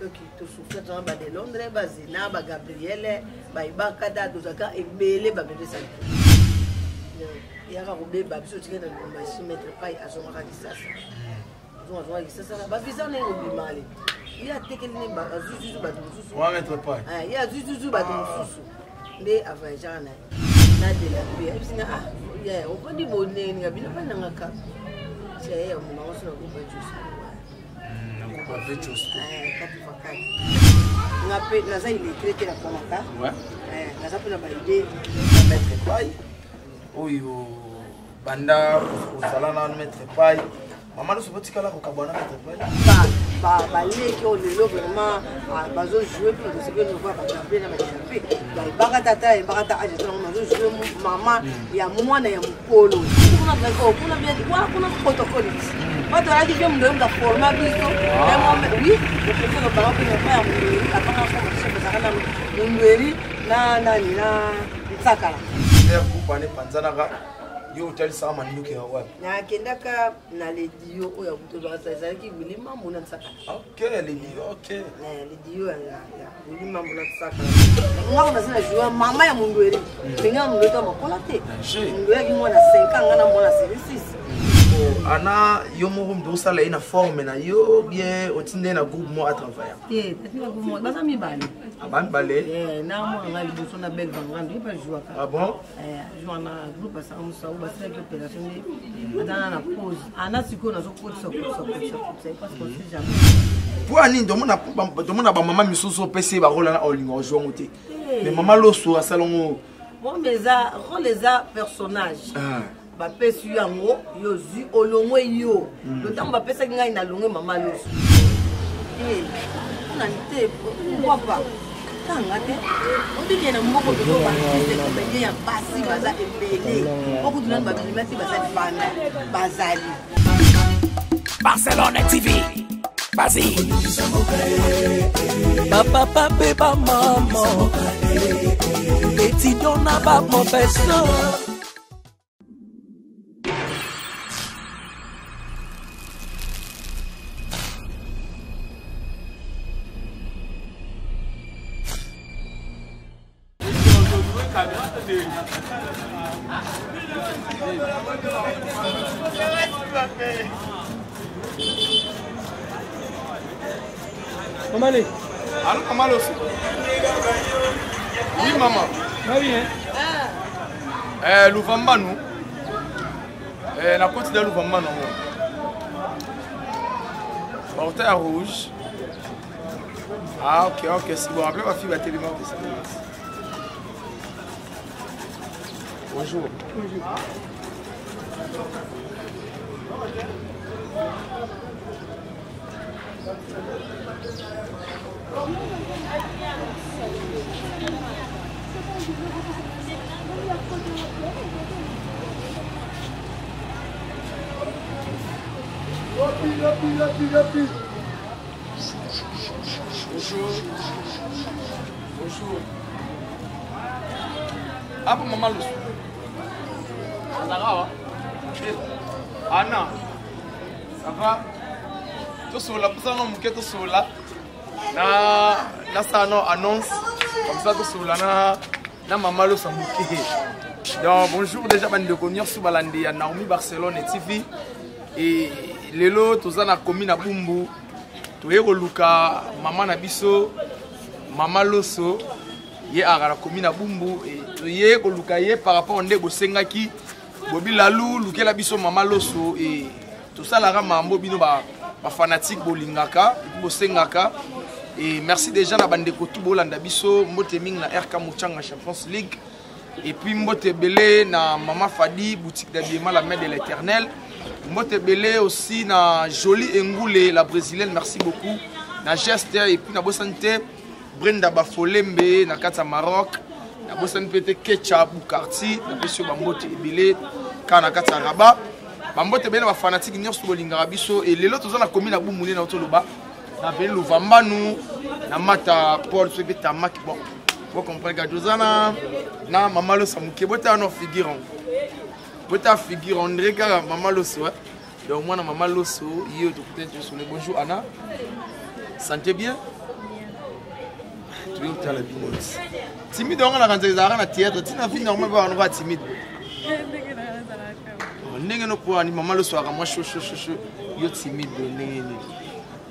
Tu souffres dans de Londres, Bazina, Gabriel, Baibakada, Dozaka et Bélé Babé Santé. Il y a un robé Babso qui est dans le machine mettre paille à son radissage. Ça va bizarre, on est mal. Il y a des Zuzu Badoussou. On va mettre paille. Il y a Zuzu Badoussou. Mais avant, j'en ai. Nadela, il y a aucun de mon nez, il y a bien un cap. C'est un moment sur le groupe de Juice. On appelle la zaï traité la pomata. Ouais. La zappe la baïdé. Mettre paille. Oui, banda, au salon, mettre paille. Maman, nous sommes petits là, au cabana, mettre paille. Bah, les qui ont le lot vraiment, bah, jouer pour ce que nous voyons, parce que nous avons fait. Bah, bagatata et bagata, je suis jouer maman, il y a un moment, il y a un polo. On a bien dit, on a un protocole ici. Moi, tu as dit que je me donne la format, oui, je préfère le baron que je fais, après, on yo hotel sa manduki ya wapi na kendaka na ledio oya kutoba sasa ki bilima muna tsaka okay ledio okay ledio ya bilima muna tsaka ngako na sina jua mama ya mundu eri pinga mundu to makola te mundu ya ki mwana 5 ans ngana mwana 6 ana yo mo mdo sala ina forme na yo bien otinde na groupe mo à travailler eh tatina groupe mo basa mi bale aban bale na mo ngali boso na belle vangando pas jouer ah bon jouer na groupe basa musa ou basa que opération ni adana na pause ana siko na so ko c'est parce que c'est jamais pour ani domona ba mama misusu pese ba rola na olingo jouer moté mais mama loso asalongo bon mais ça les personnages ba pesi yango yozu olongwe yo le temps ba pesa ngai na longwe mama loso na nte pourquoi pas tanga te on dit bien mboko to ba te ya basi baza ebele beaucoup de gens ba bilimati baza fana bazali Barcelone TV Bazi Papa pape ba maman Eti dona ba mon beso Comment allez? Allô, comment allez aussi? Oui, maman. Va bien. Louvamba, nous. La côte de Louvamba, non. Porteur rouge. Ah, ok, c'est bon. Appelez ma fille, la téléma. Bonjour. Bonjour. Bonjour. Ah, pour maman, le Anna, ça va? Tu es là, pour ça, non, tu es là. Ça annonce, comme ça, tu es là, na maman, le samouké. Donc, bonjour, déjà, je suis venu sur Balandi, à Naomi Barcelone et TV. Et lelo, tu es na commune à Bumbu. Tu es Luka, maman Nabiso, maman Loso. Ye a la commune à Bumbu. Et tu es Luka par rapport à Ndego Sengaki. Bobi Lalou, Luke la biso Mama Loso et tout ça la rama Bobino ba fanatique bolingaka, bosengaka et merci déjà na bandeko tout bolanda biso mbote ming na RK Muchanga Champions League et puis mbote belé na Mama Fadi boutique d'habillement la main de l'Éternel, mbote belé aussi na Jolie Ngoulé la brésilienne, merci beaucoup na Geste et puis na Bosante Brenda Bafolembe na Kata Maroc. Na bosan pete ketchup Boukarti na pesio bambote ebele kana kata raba bambote bena ba fanatique nyonso bolingaka biso et lelo toza na commune na Bumule na otoloba na pe Louvamba nous na mata Paul so pe tamaki bon vous comprenez que dozana na mama lo samuke bota no figurant bota figurant André ka mama lo so donc moi na mama lo so yo to peut-être sur le bonjour Anna santé bien tu es la binote. Timide, on a quand ils arrivent à théâtre, tu n'as fini normalement on va timide. N'est-ce pas ni maman le soir, moi chaud, yo timide, n'est-ce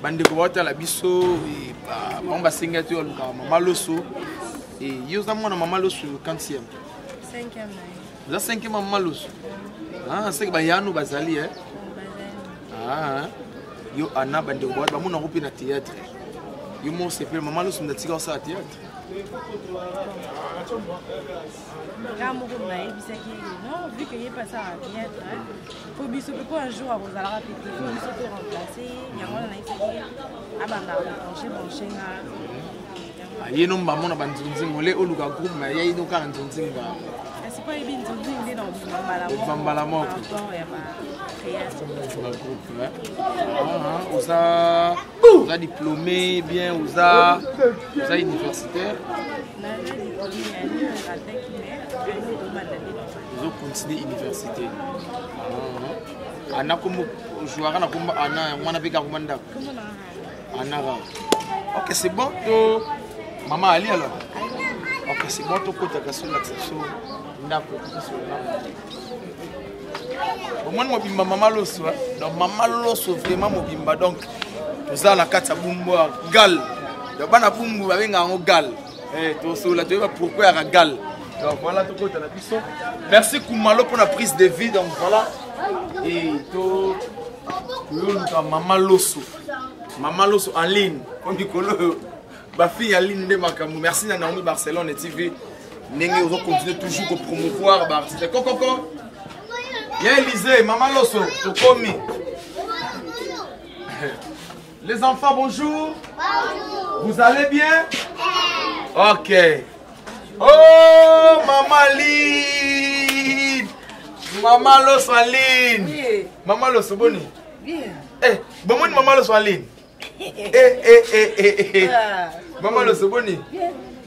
bande ko wata la biso et on va singa tu maman le so et yo za mona maman le so 4e. 5e. Vous avez 5e maman le so. Ah, c'est que ba yanu bazali hein. Ah, yo ana bande ko wata ba mona ropi na théâtre. Yo mo c'est plus maman le so na tika ça théâtre. Non, vu qu'il n'y a pas ça à théâtre, il faut bien un jour à vous aller répéter, il faut se remplacer, il y a un il y a un maman qui a un groupe, mais il y a un groupe. C'est pas une zone vous avez diplômé bien, vous avez universitaire. Vous avez continué l'université. Anna comme joueur, Anna comme Anna, moi n'avais qu'à commander. Anna. Ok, c'est bon. Maman Ali alors. Ok, c'est bon. Tu peux te casser l'accession. Au moins, moi, maman l'osso. Donc, maman l'osso vraiment mobimba. Donc, nous avons la carte à Bumba Gal. Donc, on a Bumba avec un Gal. Eh, tu vas pourquoi il y a Gal. Donc, voilà tout côté la bisson. Merci Koumalo pour la prise de vie. Donc, voilà. Et tout. Maman l'osso. Maman l'osso en ligne. Comme du colo. Ma fille en ligne de Makamou. Merci Naomi Barcelone et TV. Nous allons continuer toujours à promouvoir l'artiste. Coco. Y'a Élisée, Maman Losso, Tokomi. Les enfants, bonjour. Bonjour. Vous allez bien? Ok. Oh, Maman Lynn. Maman Losso en ligne. Oui. Maman Losso, bonne. Bien. Eh, bon, Maman Losso en ligne. Maman Losso, bonne.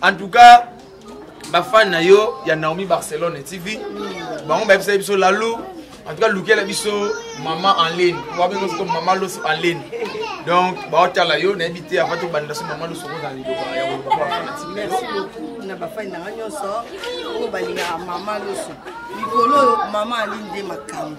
En tout cas, ma fan nayo, il y a Naomi Barcelone TV. Bah on va essayer de la lou. En tout cas, Luke la biso maman en ligne. On va bien comme maman Losso en ligne. Donc, bah on la yo, n'invité à votre bande de maman Losso en ligne. Merci beaucoup. Na ba fan na nyo so. Ko balinga maman Losso. Nikolo maman en ligne de makambo.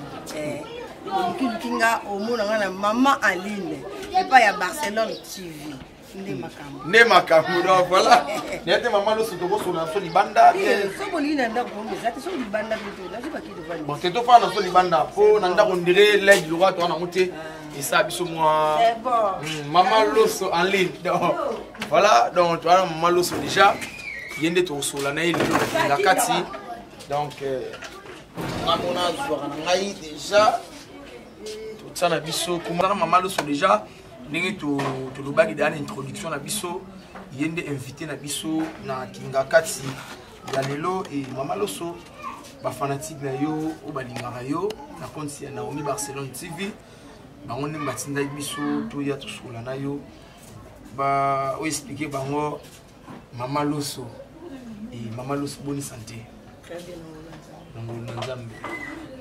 Kinga au monde na maman en ligne. Et pas ya Barcelone TV. Ne makambo donc voilà. N'était maman Losso to bosso na so libanda. So bolina nda ko mbeza te so libanda plutôt. Là je pas qui devant. Bon, c'est tout fa na so libanda po na nda on dirait l'aide droit to na monter et ça biso moi. C'est bon. Maman Losso en ligne. Donc voilà, donc tu vois maman Losso déjà yende to so la na ile la kati. Donc na mona zo na ngai déjà tout ça na biso kuma maman Losso déjà. Ndenge to lobaki dans introduction na biso yende invité na biso na kinga kati ya lelo et Maman Losso ba fanatique na yo o balingaka yo na compte ya Naomi Barcelone TV bango ne batinda biso to ya to sola na yo ba o expliquer bango Maman Losso et Maman Losso bonne santé. Très bien.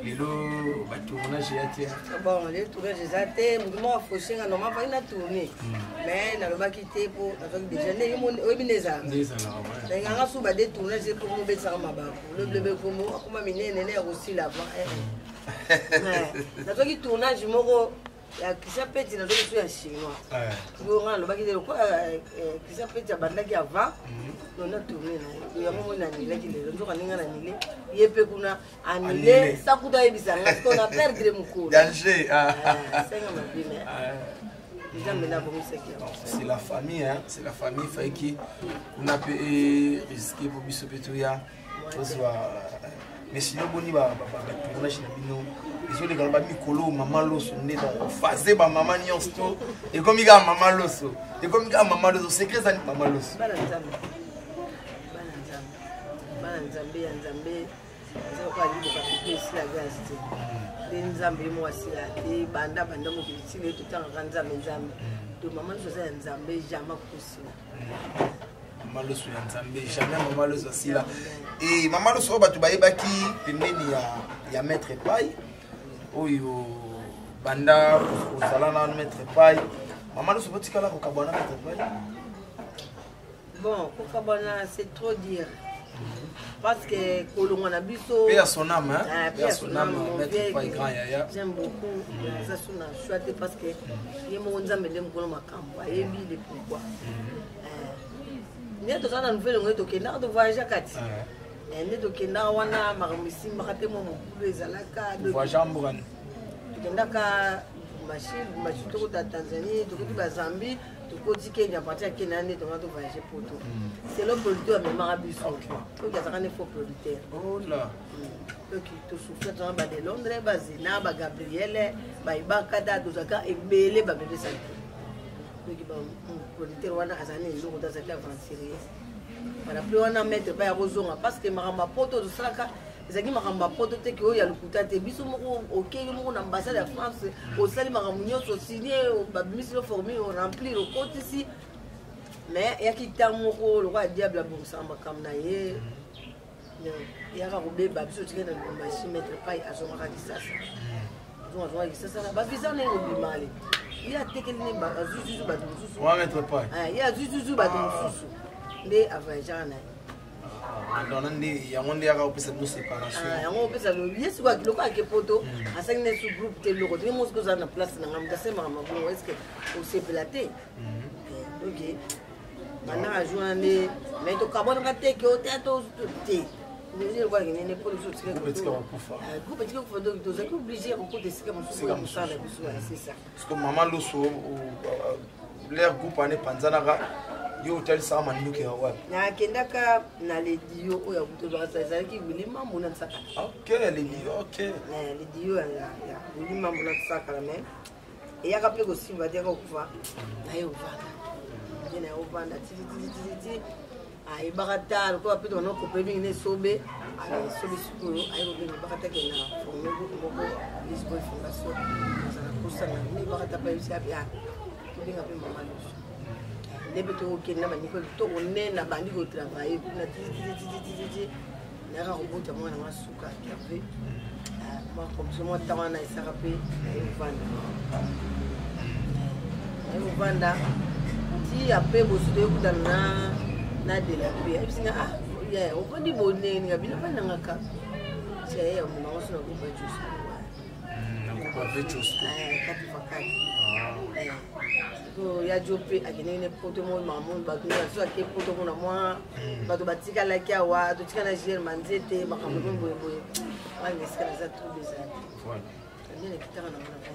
Lelo ba tournage ya te. Bon, les tournages étaient mouvement fauché na normalement pas une tournée. Mais na le ba quitter pour avec des jeunes yo webineza. Ndeza na ba. Nganga sou ba des tournages pour mo betsa mabako. Le bleu comme kuma minene ne aussi là-bas. Na toki tournage moko ya kisapeti na toki ya chinois. Ngo ngana le ba quitter quoi kisapeti ya bandaki avant. Non na tourner na. Ya mo na ni leki le nzo kaninga na nile. Yepe kuna anile sakuta ebisa parce qu'on a perdu mon cours. Danger. C'est la famille, hein. C'est la famille fait qui on a pu risquer pour biso petuya. Mais sinon boni ba tournage na bino. Ils ont des gars mikolo Maman Losso né dans phase ba maman nyonsto et comme il y a Maman Losso. Et comme il y a Maman Losso, secret ça Maman Losso. Nzambe c'est quoi lui de papier ici la grâce de Nzambe moi aussi là et banda mo petit tout le temps Nzambe de Maman Losso Nzambe jamais possible. Maman Losso Nzambe jamais Maman Losso aussi là et Maman Losso ba tu ba yebaki pembeni ya maître pai oyo banda ozala na maître pai Maman Losso botikala ko kabwana maître pai Bon, Kokabana, c'est trop dire. Parce que Kolongo Nabiso. Paix à son âme, hein? Paix à son âme, Maître Pai Grand Yaya. J'aime beaucoup. Ça sonne chouette parce que il y a mon zame de m'kono makambo. Et puis de pourquoi. Ni to sana nouvelle on est au Kenya de voyager kati. Et de Kenya wana makamisi makate mo mukulu ezalaka. Voyager mbugani. Kendaka machine to ta Tanzanie, to ko Zambie. Côté Kenya, partir à Kenya, on a voyagé pour tout. C'est le producteur mais Marabus. Il y a un faux producteur. Oh là. Donc tu souffres dans de Londres, Bazina, Gabriel, Baibakada, Dozaka et Belé, Babé Santé. Donc le producteur wana azani jour dans cette aventure. Voilà, plus on a mettre pas à Rosonga parce que Maramba Poto de Saka. Ezaki makamba poto te ke oya lukuta te biso moko okei moko na ambassade ya France au sali makambo nyonso signé babimisi lo formule on remplir le compte ici mais yaki ntango moko lokwa diable abongisa makambo na ye yaka kobeba biso tikena na machine mettre pai azongaka kisasa azongaka kisasa na bavisa na ye kobima ale ye atekeli ne azuzuzu bato mosusu ye azuzuzu bato mosusu nde avoyageaka na ye. Il y a un séparation. Il y a un photo, à 5 sous-groupe, il y a une place dans la est-ce que vous s'est platé? Ok. Maintenant, à jouer, mais tu carbone à tête, tu as tout. Je vois qu'il y a une police qui est obligé c'est ça. Parce que maman le so l'air groupe en Panzanaga. Yo tel ça manuke wa na kendaka na le dio o ya kutoba ça qui vili mambo na saka OK les dio OK le dio ya vili mambo na saka la même et ya kapele ko simba dia ko kufa na yo vanda dina yo vanda ti ai bagata ko apito no ko pebi ne sobe ai sobe sukuru ai ko be bagata ke na fomo ko lisbo fondation ça na kosa na ni bagata pa yisi abia ko dinga pe mama les bétos qui n'ont pas de tourner na bandi au travail na titi na robot moi na masuka café moi comme ça moi tawana isa rapé vanda ti après bosu de kudana na de la paix et singa ah ya on peut dire bonne nga bina pa na ngaka c'est on m'a aussi na groupe juste kati fakati ya jope akene ne poto mo mamun ba tu ya so ke poto mo na moi ba to batika la kia wa to tika na jere manzete makambo boy wange sikana za tout des années voilà ndene kitaka na mwana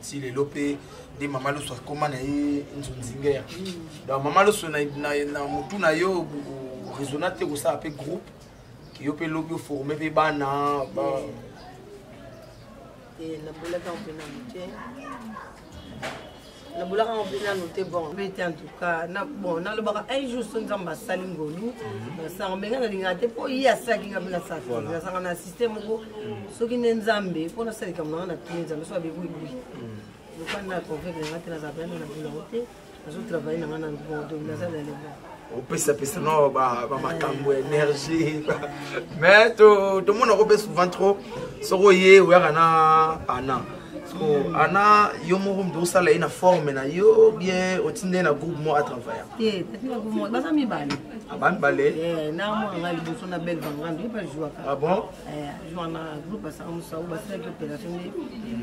si les lopé des maman le soit comment na nzunzinga donc maman le so na mutu na yo raisonnate ko ça appelé groupe qui yo pe lobby formé pe bana ba et na bola ka on peut na muté na bola ka on peut na noter bon mais en tout cas na bon na le baka un jour son nzamba salingolu na sa mbenga na lingate po ya saki ngabila sa na sanga na système ko soki ne nzambe po na salika mwana na tinza so abebu ibi le quand na convaincre ngate na zabana na bola hote na zo travailler na ngana bon donc na za le on peut s'appeler non ba makambo énergie mais tout le monde repère souvent trop soroye ou ana ana yo mo ndo sala ina forme na yo bien otinde na groupe mo à travailler na groupe mo basa mi bale aban balé na mo ngali boso na bel vangando pas jouer ah bon jouer na groupe ça on ça ou basa que opération ni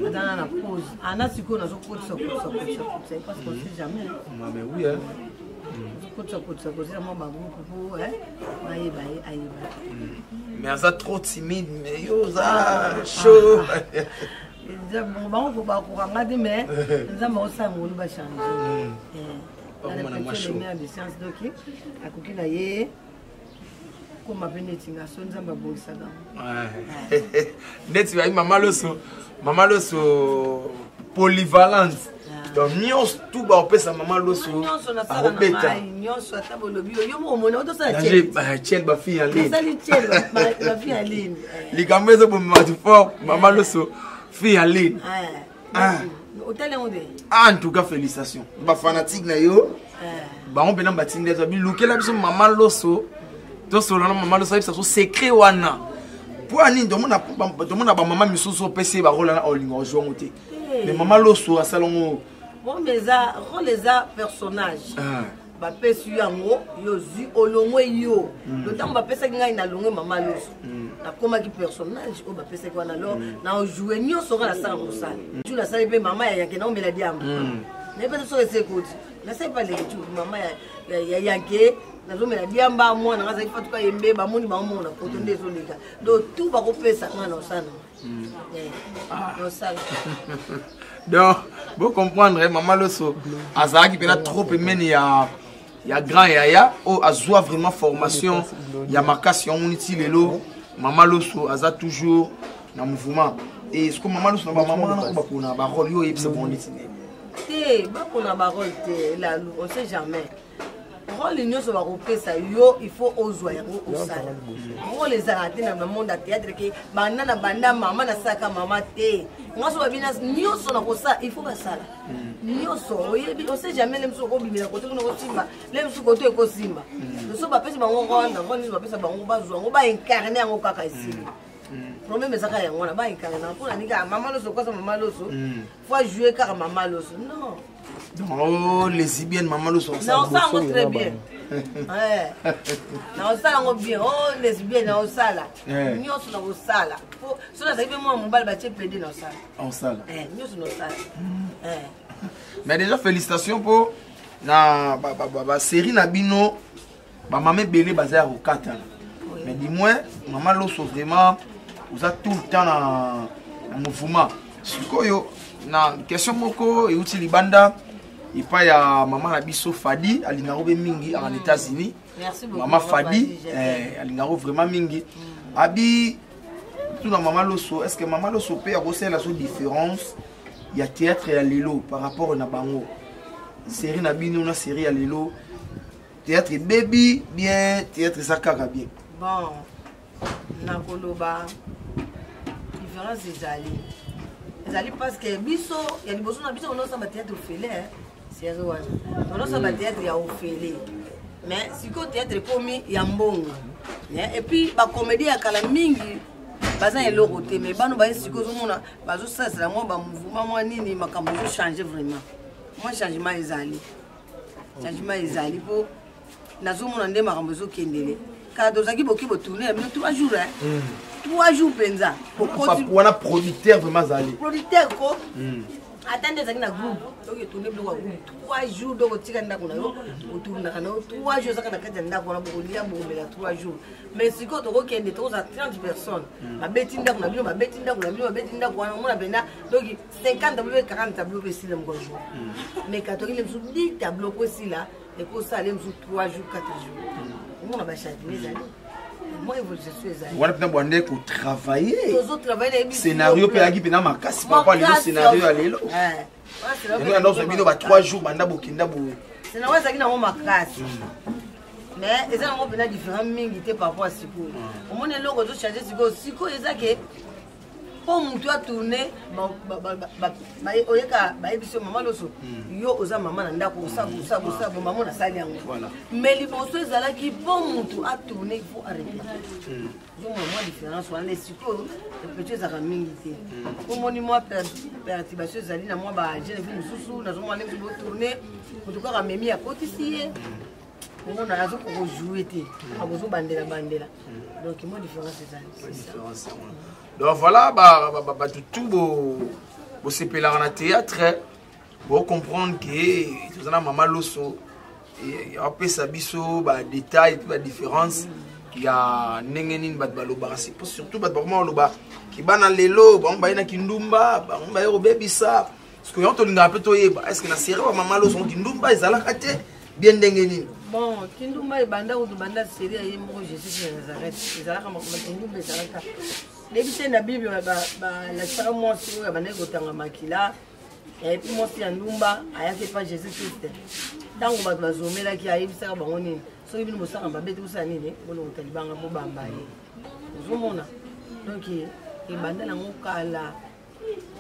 dans la pause ana siko na so ko ça parce qu'on sait jamais mais oui hein mais ça trop timide mais yo ça chaud bon faut pas courir mais nous avons ça on va changer les meilleurs de science donc à coquille là yé comme appelé tinga son zamba bon ça net tu maman le so polyvalence donc nyos tout ba opesa maman loso a robeta nyos atabolobi yo mo mona to sa chel ba fille en ligne sali chel ba fille en ligne likambezo bo matu fort maman loso fille en ligne hôtel onde en tout cas félicitations ba fanatique na yo ba on bena batinde zo bi lukela biso maman loso to solo na maman loso ça so secret wana pour ani do mona ba maman misusu pc ba rola na olingo jomote mais maman loso a salongo bon mais ça rend les personnages bapesi yango yo zi olongwe yo le temps bapesa ngai na longwe mama loso na koma ki personnage o bapesa kwa na lo na jouer nyonso na sala mosala tu la sala pe mama ya ke na o mela diamba ne pas so ese kuti na sai pas les tu mama ya yanke na zo mela diamba moi na ngaza ifatu ka yembe ba moni ba mona poto ndezo leka do tout ba ko pesa ngana osana donc vous comprendre maman loso azaki pena trop pemeni ya grand yaya o azwa vraiment formation ya makasi on uti lelo maman loso aza toujours na mouvement et ce que maman loso na ba maman na ba kona ba rôle yo yebisa bon litine te ba kona ba rôle te la on sait jamais rôle nyonso ba kopesa yo il faut ozwa yango osala ngo les arrêter na monde à théâtre ke banda na banda mama na saka mama te ngaso babina nyonso na kosa il faut basala nyonso oyebi on sait jamais lemso ko bimela kote kuna ko simba lemso kote ko simba so ba pesa bango ronda ngoni ba pesa bango bazwa ngo ba incarner yango kaka ici problème ezaka yango na ba incarner pour nika mama loso kwa mama loso faut jouer car mama loso non. Oh, les lesbiennes, maman, le sont non, ça va très bien. Non, ça va bien. Oh, lesbiennes, non, ça là. Nous sommes dans ça là. Si on a fait moi, mon bal va te plaider dans ça. En salle. Nous sommes dans ça. Mais déjà, félicitations pour la série Nabino. Ma maman Bélé basée à Rokata. Mais dis-moi, maman, l'eau sont vraiment. Vous êtes tout le temps dans le mouvement. Sukoyo, na question moko et outil libanda. Il y a maman Nabiso Fadi, à l'Ingarobe Mingi en États-Unis. Merci beaucoup. Maman Fadi, à l'Ingarobe vraiment Mingi. Abi, tout dans maman Loso, est-ce que maman Loso peut avoir la différence? Il y a théâtre et à l'élo par rapport à Nabango. Série Nabino, une série à l'élo. Théâtre baby, bien, théâtre Sakara, bien. Bon, Nakoloba, différence des alliés. Les alliés parce que Bisso, il y a des besoins, on a un théâtre au félé. On a un théâtre au félé. Mais si le théâtre est commis, il y a un bon. Et puis, la comédie à Kalamingi, bazan est l'oroté. Mais bah, nous voyons si que nous avons ça, c'est moi, mouvement, moi, ni ma campagne changer vraiment. Moi, changement les alliés. Changement les alliés pour. Nous avons un démarrage à besoin de car nous avons beaucoup de tourner, mais 3 jours. 3 jours, penza. On a producteur vraiment zali. Producteur quoi? Attendez, ça qui na groupe. Donc il tourne beaucoup groupe. 3 jours donc tu vas ndako na yo. Autour na kana 3 jours ça kana kati ndako na beaucoup lia beaucoup mais 3 jours. Mais si quand on kende to za 30 personnes. Ma beti ndako na bino, ma beti ndako na bino, ma beti ndako na mona benda. Donc 50 tableaux 40 tableaux ici le mgo jour. Mais quand il me sous 10 tableaux aussi là, et pour ça il me sous 3 jours 4 jours. On a bâché mes amis. Moi, je suis allé. On a besoin pour travailler. Scénario, pédagogique, pédagogique, ma casse, papa, les scénarios à l'élo. Et nous, on a 3 jours, banda bokinda bo. Scénario, ça qui n'a pas ma casse. Mais ils ont un différent mingi par rapport à Siko. Au moins, les logos changé Siko. Siko, ils ont que pour mon toit tourner, oyeka, baïbiso maman loso. Yo oza maman nanda ko ça, maman na sali yango. Mais les bosses là qui pour mon toit tourner, il faut arrêter. Donc moi différence on les Siko, les petits aramingité. Pour mon moi perturbation zali na moi ba jeune fille mususu na zo moi les tourner. En tout cas à memi à côté ici. On a raison pour jouer té. A besoin bandela. Donc moi différence c'est ça. Donc voilà, tout beau s'épeler en théâtre, pour comprendre que tout ça maman loso et après ça biso détail puis la différence il y a nengenin baloba c'est surtout vraiment loba qui bana lelo ba na kindumba ba yo bebisa parce que on to linga peu toyeba est-ce que na série maman loso kindumba ezala kate bien nengenin. Bon, kindumba banda ou banda série ay mo Jésus de Nazareth ezala kama kindumba ezala ka débité na Bible la sara moi sur ya bana gotanga makila et puis moi si ndumba ayaki pas Jésus Christ tango ba bazomela ki ayibisa bango nini so ibino mosaka babete usana nini bolo utalibanga bo bamba ye uzomona donc e banda na ngokala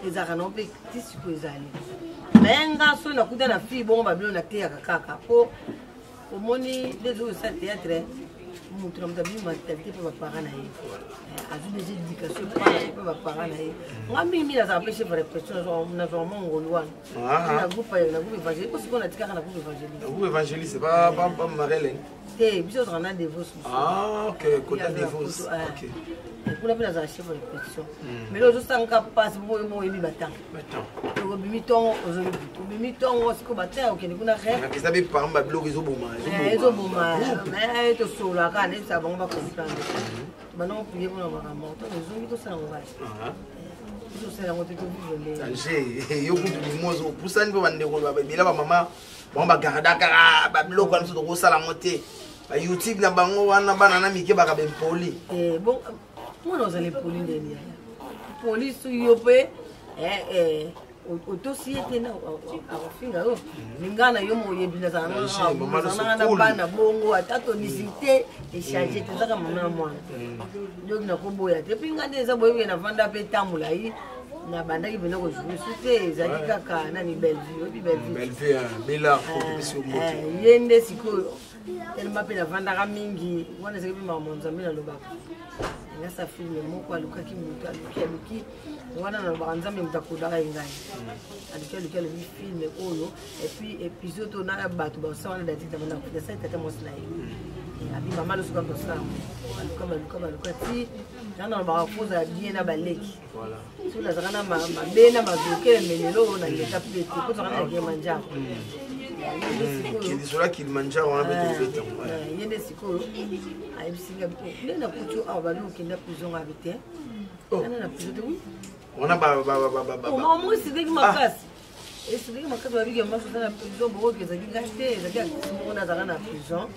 ezaka na pe tisiko ezali menga so na kuda na fi bongo babilo na te ya kaka po omoni les jours ça théâtre moto na mutabi matalité pe ba parents na ye azu des éducations pe ba parents na ye ngami mi na za pêcher pour répression na zo mongolwa na groupe évangélique parce qu'on a tika na groupe évangélique. Groupe évangélique c'est pas Marlène. Té biso on a dévotion. Ah OK, côté dévotion. OK. On a bien za chef de répression. Mais là juste en cas passe mo yebi batang. Batang. Ko bimitongo ozoli butu. Bimitongo siko batang okende kuna re. Na kisa be par ba blog ezoboma. Ezoboma. Mais to sola kana ça va on va comprendre. Maintenant prier pour avoir mort. Les hommes to ça on va. C'est la montée de vie. Alger, yo kutu limozo pusani ba ndeko ba bila ba mama ba ba garda kara ba blog wana so ko sala moté. Ba YouTube na bango wana bana na mike ba ka ben poli. Bon, moi nous allons poli ndeni. Police yo pe autosiété na afinga yo. Lingana yo mo yebina sana na bana bongo atato nisité et changer tout ça comme moi. Donc na koboya te pinga ndeza boye na vanda pe tamula yi na bandaki bino ko jouer sute zaki kaka na ni Bellevue Bella compétition moto yende siko tellement pe na vanda ka mingi wana zaki pe mamonza mina lobaka ngasa film moko alukaki mutu aluki wana na banzambe mutakodaka ngai aluki le film oyo et puis épisode na bato ba sawana dati tabana de ça tata mosna abi mama lo suka bosa aluka ti nana ba koza bien na baleki voilà sur la zana ma bena mazoke melelo na leta plate ko tsana ke manja qui soit qu'il mange on a besoin de temps yende siko ay bisinga le na kutu abalo kenda prison habité ana na prison de on a ba moi c'est que makasi et c'est que makasi ba bige maso na prison bo ke zaki gâté zaki mo na zana na prison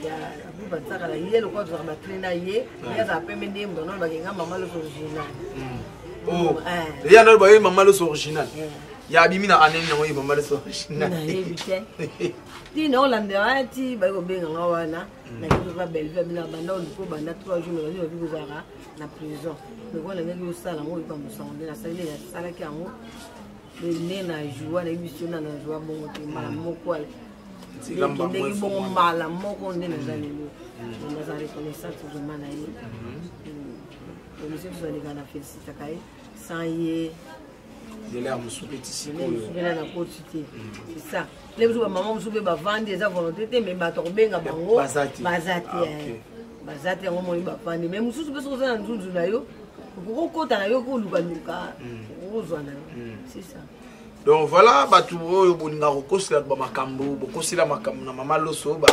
ya abu batsaka la yelo kwa zama trainer ye ya za pembe ndem dono ba kenga mama lo original oh ya ndo ba mama lo original ya bimina anene ngo mama lo original na yebite ti no landera ti ba ko benga ngawana na kitu ba Bellevue bina banda ko banda 3 jours mais on dit kozara na prison mais voilà ngi usala ngo ipa musonde na sale ya sala ki ango le nena joie na bisiona na joie bongo te mala moko ale ndenge bongo mala moko nde nazalelo naza reconnaissance vraiment na ye monsieur tozaleka na félicita kaye sans ye de l'air musupetisi musupena na koti te c'est ça le biso bamama mosupe bavandi eza volonté te mais bato kobenga bango baza te yango moni bavandi mais mosusu mpe soki oza na nzunzu na yo okokota na yo kolukaluka okozwa na yo c'est ça. Donc voilà, bato oyo bolinga kokosila ba makambo, bokosila makambo na mama loso ba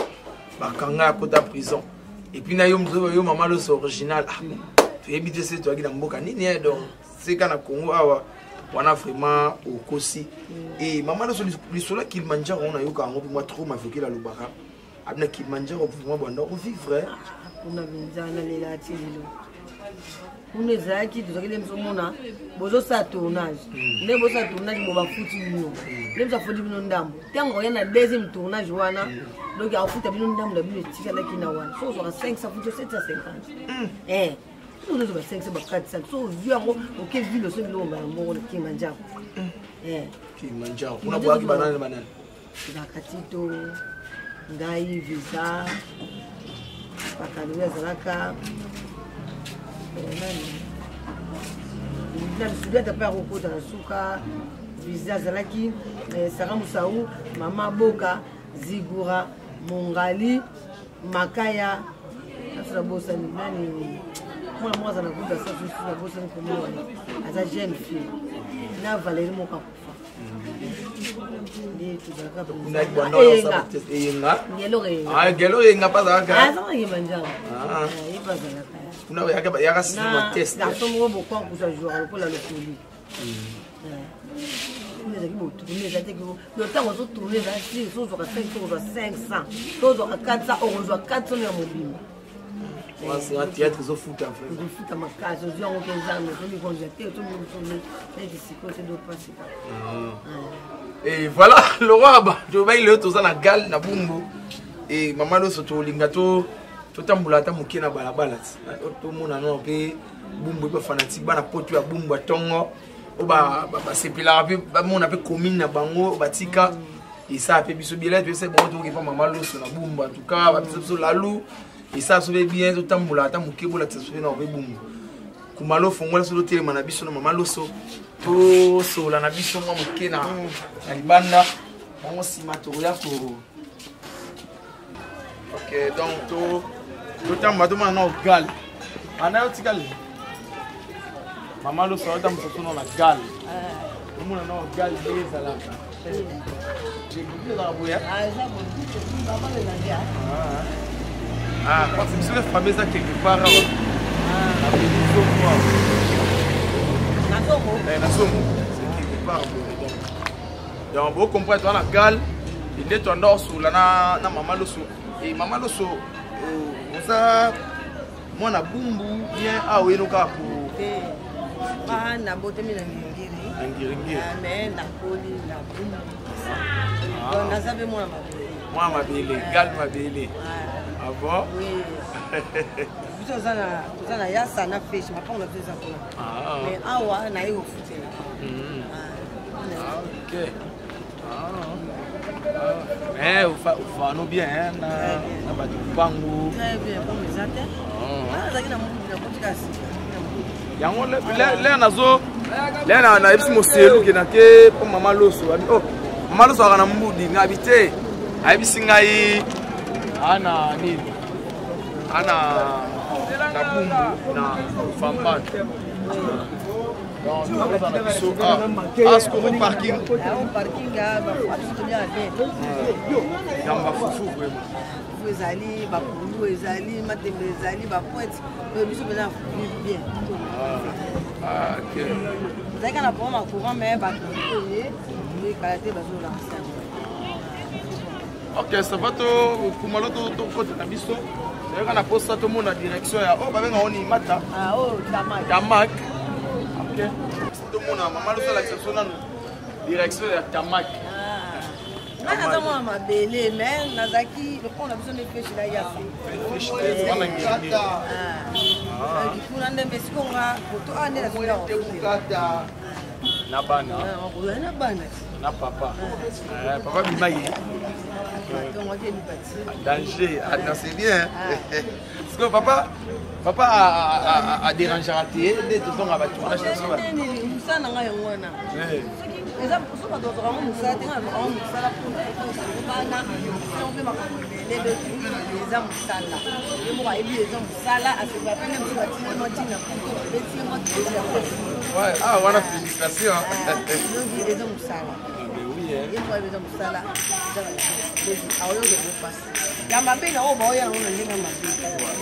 kanga kota prison. Et puis na yo mzo yo mama loso original. Tu ebite se to akina mboka nini donc c'est kana Congo awa wana vraiment okosi. Et mama loso lisola Kilimanjaro on a yo ka ngo moi trop ma foki la lobaka. Abna Kilimanjaro pour moi banda ko vivre. On a binzana lela tililo. On est là qui doit aller me mona bozo sa tournage ne bozo sa tournage bo ba futi bino ne bozo futi bino ndambo tango yana deuxième tournage wana donc ya futa bino ndambo la bino tika la kina wana so so 5 ça futi 750 nous nous ba 5 ba 400 so vu yango OK vu le so bino ba ngo ki manjako ki manjako kuna bo aki banana na katito ngai visa pakaluya zalaka na sudia tapaya kokota na suka visa zalaki Sara Moussaou mama Boka Zigura Mongali Makaya asala bosa ni nani mwana mwaza na kuda sasa na bosa ni kumwa aza jeune fille na Valérie Mokakufa ndi tuzaka kuna bwana wa sabate yenga gelo yenga pazaka yimanjanga ibazalaka kuna yaka sima test na somo beaucoup kuza jouer pour la localité mais avec beaucoup tourner ça que le temps on tourner ça si on soit 500 on soit 400 on soit 400 ya mobile c'est un théâtre zo foot en fait zo foot ma case zo on 15 ans on dit conjeter tout le monde tourner et d'ici côté de passer et voilà le roi ba to bay le to za na gal na bumbu et maman lo soto lingato totambula ta muke na balabala to mona no pe bumbu ba fanatique bana potu ya bumbu tongo o ba sepila pe ba mona pe commune na bango batika et ça pe biso biela pe c'est bon to ke pa maman lo so na bumbu en tout cas ba biso lalu et ça se fait bien tout tambola tamuke bola ça se fait na obebungu kumalo fongola so tele mana biso na mama loso to so la na biso mo mukena alibanda on simatoria ko. OK, donc tout tamba to mana gal ana otigal mama loso ta mso na gal mona na gal beza la j'ai goûté la boya ah parce que c'est fameux ça quelque part donc vous comprenez toi la gale il est en sous la na maman loso et maman loso ça moi na bumbu bien ah oui nous ka pour ah na bote mi na ngiri mais na poli na bumbu donc na sabe moi ma belle gale ma belle ah bon oui tozana yasa na fish maponga pesa kuna mais awa na hiyo futela OK ufano bien na batu pangu très bien comme les athées zaki na mungu na podcast yango le nazo le na ipsi moselu kena ke po mama loso oh mama loso akana mbudi ngabite ayibisi ngai ana nini ana na bumbu na famban donc nous dans la biso asko au parking yamba fufu vraiment ezali ba pulu ezali matembe ezali ba pointe mais biso bena bien OK zaka na poma courant mais ba tourner et qualité bazo lancer. OK ça va to kumalo to côté na biso c'est kana posta to mona direction ya oh ba benga oni mata oh tamak OK to mona mama lo sala exception na direction ya tamak na za mwa mabele mais nazaki le pont la besoin de pêche là ya fish wana ngini kuna ndembe sikonga to ande la sila na bana na bana na papa papa bimaye danger c'est bien parce que papa a dérangé raté des deux ans à battre on a cherché ça na ngai ngwana eza so ba dozora mo musala tenga ba musala pour bana on peut les deux eza musala et moi il eza musala a se va même si ba tini mo tina beti mo tina ouais ah wana félicitations donc eza musala oui et moi eza musala a oyo de passe ya mabe na o ba oya no ndenga mabe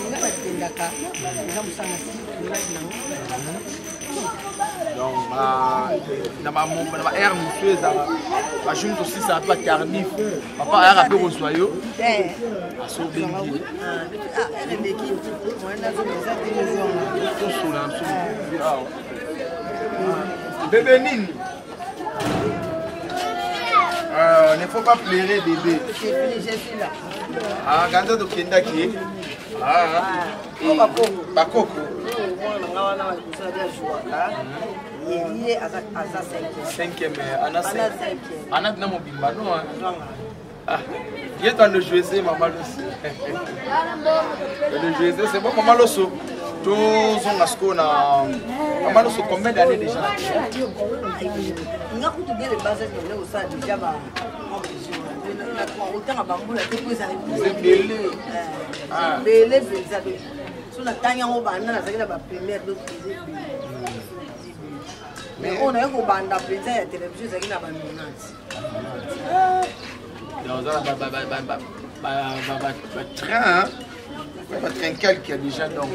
nga ba tindaka eza musala donc na air monsieur ça va junte aussi ça pas carnif papa a rappelé au soyo a sauvé l'équipe moi na zo za télévision to sula bébé nini ne faut pas pleurer bébé je suis là ah quand tu kenda ki bakoko mwana nga wana wa kusala dia jouaka yeye aza 5e ana na mobimba no il est dans le jeu c'est maman loso le jeu c'est bon maman loso tous on a ce qu'on a maman loso combien d'années déjà nga kutu bien les bases de là ça déjà ba na kwa utanga bambula te poza bele beza de so na tanya ngo banda na zakela ba première donc mais on a ko banda presa ya télévision zakela ba minati dans train ba train qui a déjà donc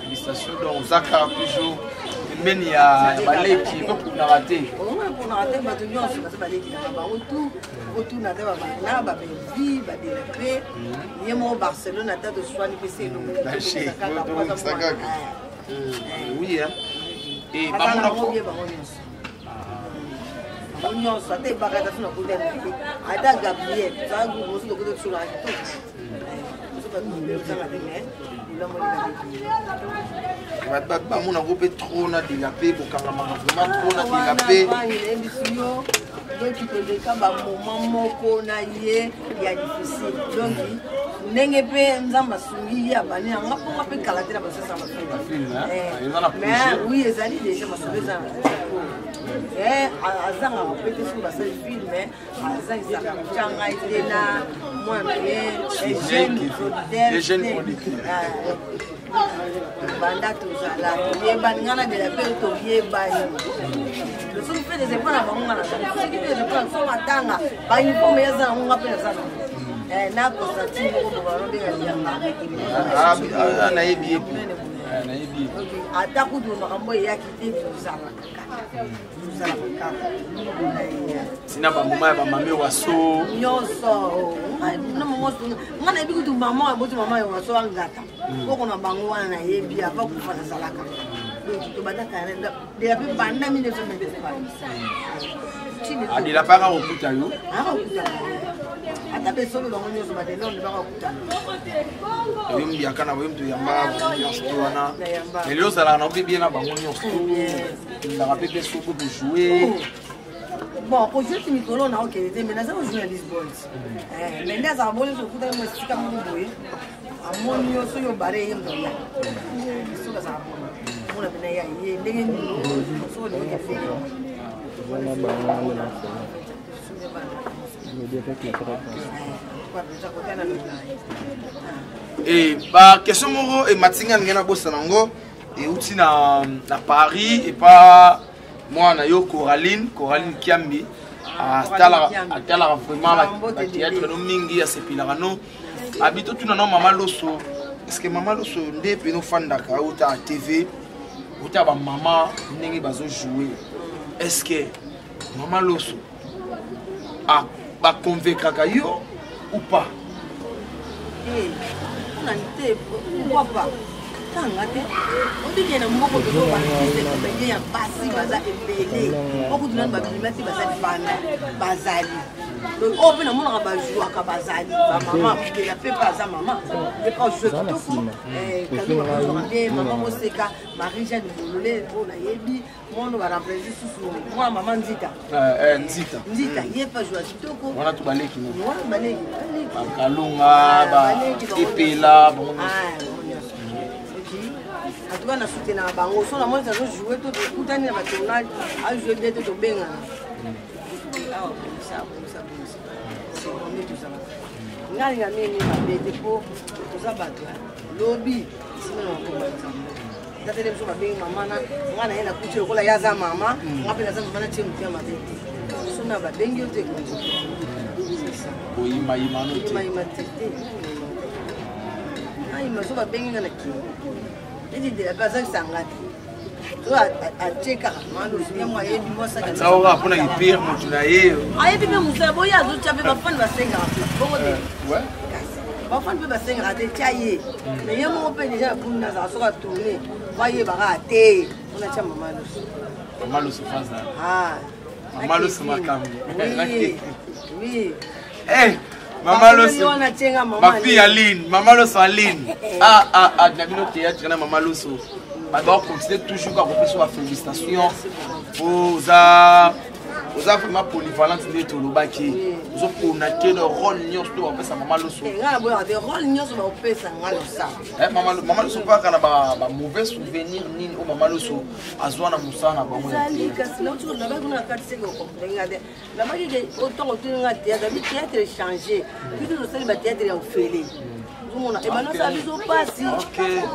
félicitations donc Zaka toujours men ya baleki ko pour rater pour rater ba tunyo so ba baleki na ba autour na ba na ba vie ba développer yemo Barcelone à de soigner PC no oui hein et ba mona ko on ça te ba ka tuna ko de ada Gabriel ça go mo so ko de sur la tout so ba no le ça la mais ba mona ko pe trop na dilapé ko kanga vraiment trop na dilapé donc toleka bamoment moko na ye ya difficile donc ndenge mpe nzambe asungi ye abani yanga mponga mpe kala te na basasa mais oui ezali déjà masolo eza azangaka mpe te soki basali filme azangisaka mutianga ete na mwana ye jeune banda tozala toyebani nga na dela mpe toyebani soki mpe desepo na bango nga na soki mpe desepo na so matanga bauniforme eza nango nga mpe naza na Constantine moko bobarobenga lianga nayebi ye ata kutu makambo eyaki te tozalaka kaka sina bamoma ya bamame waso nyonso nga nayebi kutu mama aboti mama ya waso angata koko na bango wana nayebi ava kufa nazalaka tobandaka dela mpe banda 1993 adela mpe aka kokuta yo ata besobe bango nyonso badelonde bakakuta oyo mbiaka na boyo mtoyamba nyonso te wana lelo ozalaka na obebie na bango nyonso ndaka mpe mpe soko bojoue bon kojoue ti mikolo na okende te mais naza kojoue na lisbon mais nde azaka boli sokutani mo esika moko boye amoni yo soki obare ye mtoya soki azaka mona pena ya ye ndenge nini soki olingi fe question moko ematinga ndenge na bosa nango euti na Paris epa mwana yo Coraline Kiambi atalaka vraiment bateatre no mingi asepilaka no abito tuna no mama loso est-ce que mama loso nde pe no fandaka uta TV uta ba mama ndenge bazo jouer est-ce que mama loso convaincre yo ou pas? Pourquoi pas? On dit qu'il y a un mot que je veux dire, basi baza ebele. Beaucoup de gens babilimati bazali. Donc on peut nous rendre joie ka bazali. Maman, il a fait pas ça maman. Et quand je tout maman Moseka, Marie-Jeanne Bololé, on a yebi, moi on va remplacer sous moi maman Nzita. Nzita, il pas jouer kitoko. On a tout balé qui nous. Moi balé. Kalunga, epela, bon. En tout cas, on a soutenu la banque. On a joué tout le temps, on a joué des tout bien. Lobby, il dit la personne s'engage. Toi, à Tcheka, Mano, c'est moi, il y a du moins ça. Ça aura pour la pire, mon tunaïe. Ah, et puis, mon frère, il y a d'autres qui avaient pas de bassin. Ouais. Parfois, on peut bassin raté, tiaillé. Mais il y a mon père déjà pour nous, ça sera tourné. Voyez, baraté. On a tiens, maman. Maman, c'est pas ça. Ah. Maman, c'est ma cam. Oui. Eh! Maman Loso, ma fille Aline, Maman Loso Aline. Nabino théâtre, Maman Loso. On continue toujours à représenter la félicitation. Vous avez vraiment polyvalente de tout le baki. Vous avez le rôle de Maman Loso. Le rôle de Maman Loso pas quand on a mauvais souvenir ni au Maman Loso. Azwana Moussana. Théâtre changé. Le théâtre est fait. Et maintenant, ça vise au passé.